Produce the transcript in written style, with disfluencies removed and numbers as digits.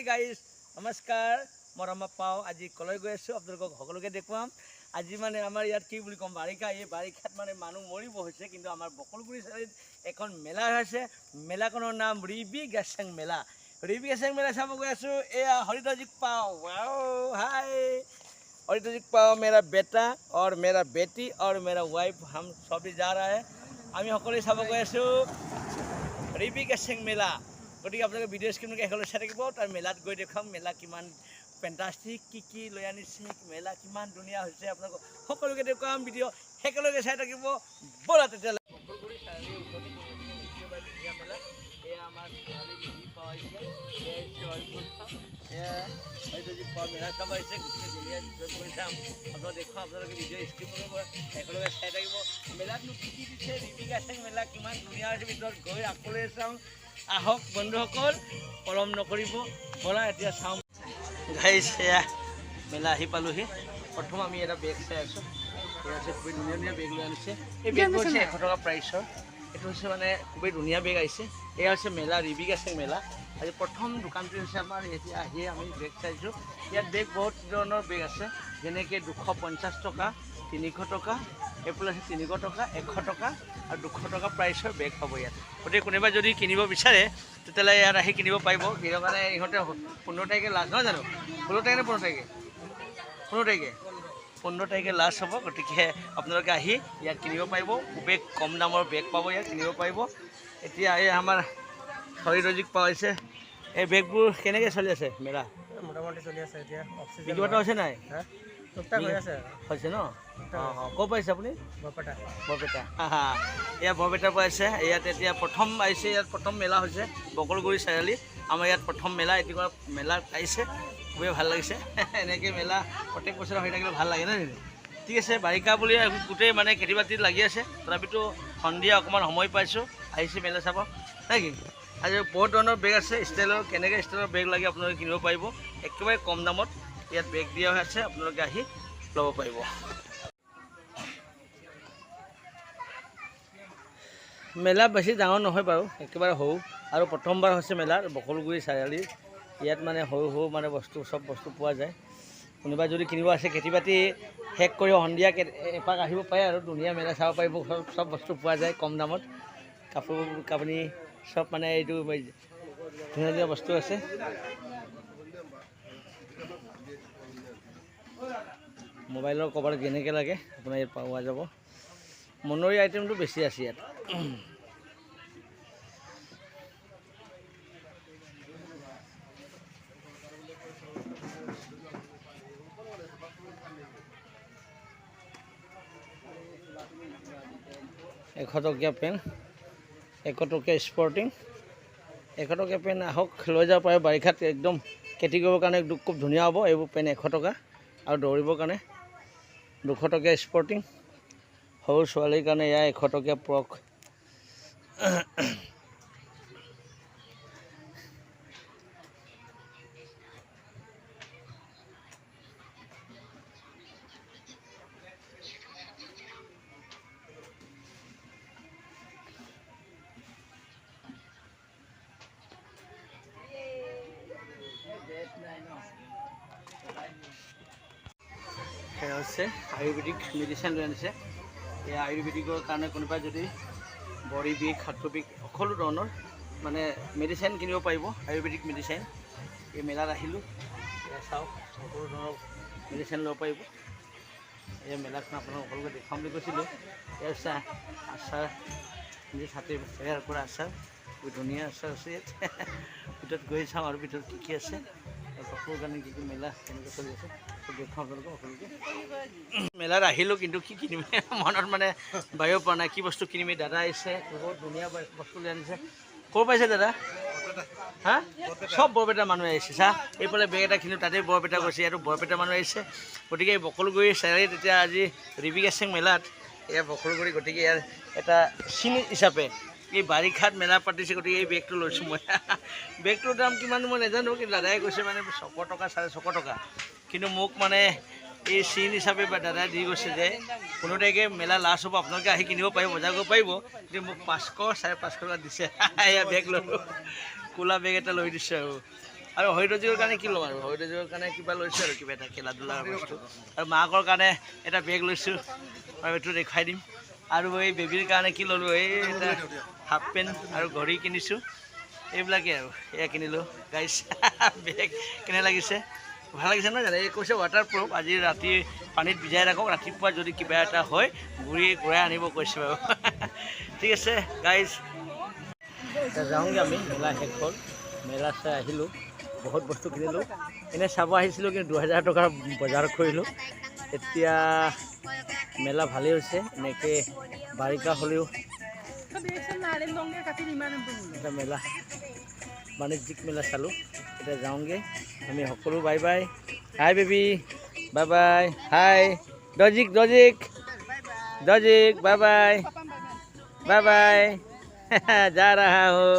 guys নমস্কাৰ মই ৰমা পাওঁ আজি কলৈ গৈ আছোঁ আপোনালোকক সকলোকে দেখুৱাম আজি মানে আমাৰ ইয়াত কি বুলি ক'ম বাৰিষা এই বাৰিষাত মানে মানুহ মৰিব হৈছে কিন্তু আমাৰ বকলগুৰি চাৰিত এখন মেলা হৈছে মেলাখনৰ নাম ৰিবি গেছেং মেলা চাব গৈ আছোঁ এয়া হৰিতজিক পাওঁ হাই हरितजिक पाओ मेरा बेटा और मेरा बेटी और मेरा वाइफ हम सभी जा रहा है आमी সকলোৱে চাব গৈ আছোঁ ৰিবি গেছেং মেলা গতিকে আপোনালোকে ভিডিঅ' স্ক্ৰীনলৈকে শেষলৈ চাই থাকিব তাৰ মেলাত গৈ দেখুৱাম মেলা কিমান ফেণ্টাষ্টিক কি লৈ আনিছে মেলা কিমান ধুনীয়া হৈছে আপোনালোকক সকলোকে দেখুৱাম ভিডিঅ' শেষলৈকে চাই থাকিব ব'লা তেতিয়াহ'লে मेला सब ऐसे देखो अपना भिडिओ स्क्रीन मेला ৰিবি গেছেং मेला कि धुनिया गई अकले चाँ आहक बंधुसकल पलम नकरिब बोला एतिया चाँ गाइस मेला आहि पालोहि प्रथम आमी एटा बेग चाइ आछो खूब धुनिया धुनिया बेग লৈ আনিছে এই বেগবোৰ 100 টকা প্ৰাইছৰ एटू माने खूब धुनिया बेग आइसे एया मेला ৰিবি गेছেং मेला आज प्रथम दुकानटी आमार आम बेग चाइছোঁ इतना बेग बहुत धৰণৰ बेग आछे जेनेके 250 टका 300 टका एप्पल 300 टका 100 टका और 200 टका प्राइसर बेग पाब इतना गति कोनोबा यदि किनिब विचारे तेतियाह'ले इयात आहि किनिब पारिब किय माने इहते 15 तारिखे लास्ट নহয় জানো 16 तारिखे 15 तारिखे 15 तारिखे लास्ट हम गति के आपलोके आहि इयात किनिब पारिब खूबे कम दाমৰ बेग पाब इयात किनिब पारिब एतिया आमार हरितजिक पाइছে এই বেগবোৰ কেনেকৈ চলি আছে মেলা মোটামুটি চলি আছে এতিয়া অক্সিজেন কিবা হৈছে নাই টুকটাক হৈ আছে হৈছে ন ক'ৰ পাইছে আপুনি বৰপেটা এয়া বৰপেটা পাইছে ইয়াত এতিয়া প্ৰথম আহিছে ইয়াত প্ৰথম মেলা হৈছে বকলগুৰি চাৰিআলি আমাৰ ইয়াত প্ৰথম মেলা এতিয়া মেলা আহিছে খুবেই ভাল লাগিছে এনেকৈ মেলা প্ৰত্যেক বছৰ হৈ থাকিলে ভাল লাগে নহয় ঠিক আছে বাৰিষা বুলি গোটেই মানে খেতি বাতিত লাগি আছে তথাপিতো সন্ধিয়া অকণমান সময় পাইছোঁ আহিছে মেলা চাব নেকি आज बहुत धৰণৰ बेग আছে ষ্টাইলৰ কেনেকৈ ষ্টাইলৰ বেগ লাগে আপোনালোকে কিনিব পাৰিব একেবাৰে কম দামত ইয়াত বেগ দিয়া হৈ আছে আপোনালোকে আহি ল'ব পাৰিব মেলা বেছি ডাঙৰ নহয় বাৰু একেবাৰে সৰু আৰু প্ৰথমবাৰ হৈছে মেলাৰ বকলগুৰি চাৰিআলি ইয়াত মানে সৰু সৰু মানে বস্তু চব বস্তু পোৱা যায় কোনোবা যদি কিনিব আছে খেতি বাতি শেষ কৰি সন্ধিয়া এপাক আহিব পাৰে আৰু ধুনীয়া মেলা চাব পাৰিব চব বস্তু পোৱা যায় কম দামত কাপোৰ কাপনি सब माने ये धुनिया धुनिया बस्तु আছে मोबाइलर कवर जेनेके लगे अपना ये पावा যাব मनरी आइटम तो बेसि আছে ইয়াত एक टकिया पेन 100 टकिया स्पोर्टिंग 100 टकिया पेन आहक লৈ যাব পাৰে বাৰিষাত একদম খেতি কৰিবৰ কাৰণে খুব ধুনীয়া হ'ব এইবোৰ পেন 100 টকা আৰু দৌৰিবৰ কাৰণে 200 টকিয়া স্পৰ্টিং সৰু ছোৱালীৰ কাৰণে এয়া 100 টকিয়া প্ৰক आयुर्वेदिक मेडिसिन লৈ আনিছে এই আयुर्वेदिকৰ কাৰণে কোনোবা যদি বডি বিষ হাত বিষ সকলো ধৰণৰ মানে মেডিচিন কিনিব পাৰিব আयुर्वेदिक মেডিচিন এই মেলাত আহিলোঁ এয়া চাওক সকলো ধৰণৰ মেডিচিন ল'ব পাৰিব এই মেলাখন আপোনালোকক সকলোকে দেখুৱাম বুলি কৈছিলোঁ এয়া আচাৰ নিজে ছাতি তৈয়াৰ কৰা আচাৰ খুব ধুনীয়া আচাৰ আছে ইয়াত ভিতৰত গৈ চাওঁ আৰু ভিতৰত কি আছে কাপোৰ কাৰণে কি মেলা কেনেকৈ চলি আছে দেখুৱাম আপোনালোকক সকলোকে মেলাত আহিলোঁ কিন্তু কি কিনিম মনত মানে বায়ু পৰা নাই কি বস্তু কিনিম দাদা আহিছে বহুত ধুনীয়া বস্তু লৈ আনিছে ক'ৰ পাইছে দাদা হা সব বৰপেটা মানুহ আহিছে চা এইফালে বেগ এটা কিনো তাতেই বৰপেটা গৈছে ইয়াতো বৰপেটা মানুহ আহিছে গতিকে এই বকলগুৰি চাৰিআলিত এতিয়া আজি ৰিবি গেছেং মেলাত এয়া বকলগুৰি গতিকে ইয়াৰ এটা চিন হিচাপে এই বাৰিষাত মেলা পাতিছে গতিকে এই বেগটো লৈছোঁ মই বেগটোৰ দাম কিমান মই নাজানো কিন্তু দাদাই কৈছে মানে 600 টকা 650 টকা কিন্তু মোক মানে এই চিন হিচাপে দাদাই দি গৈছে যে 15 তাৰিখে মেলা লাষ্ট হ'ব আপোনালোকে আহি কিনিব পাৰিব বজাৰ কৰিব পাৰিব কিন্তু মোক 500 550 টকা দিছে এয়া বেগ ল'লোঁ ক'লা বেগ এটা লৈ দিছে আৰু আৰু হৰিদৰ্জীৰ কাৰণে কি ল'ম আৰু হৰিদৰ্জীৰ কাৰণে কিবা লৈছোঁ আৰু কিবা এটা খেলা ধূলাৰ বস্তু আৰু মাকৰ কাৰণে এটা বেগ লৈছোঁ আৰু এইটো দেখুৱাই দিম আৰু এই বেবীৰ কাৰণে কি ল'লোঁ এই এটা হাফ পেণ্ট আৰু ঘড়ী কিনিছোঁ এইবিলাকেই আৰু এয়া কিনিলোঁ গাইছ বেগ কেনে লাগিছে ভাল লাগিছে নহয় জানো এই কৈছে ৱাটাৰপ্ৰুফ আজি ৰাতি পানীত ভিজাই ৰাখক ৰাতিপুৱা যদি কিবা এটা হয় ঘূৰাই আনিব কৈছে বাৰু ঠিক আছে গাইজ যাওঁগৈ আমি মেলা শেষ হ'ল মেলা চাই আহিলোঁ বহুত বস্তু কিনিলোঁ এনেই চাব আহিছিলোঁ কিন্তু 2000 টকাৰ বজাৰ কৰিলোঁ এতিয়া মেলা ভালেই হৈছে এনেকৈ বাৰিষা হ'লেও এটা মেলা বাণিজ্যিক মেলা চালোঁ এতিয়া যাওঁগৈ আমি সকলো bye bye hi baby bye bye hi দজিক bye bye bye bye bye bye जा रहा हो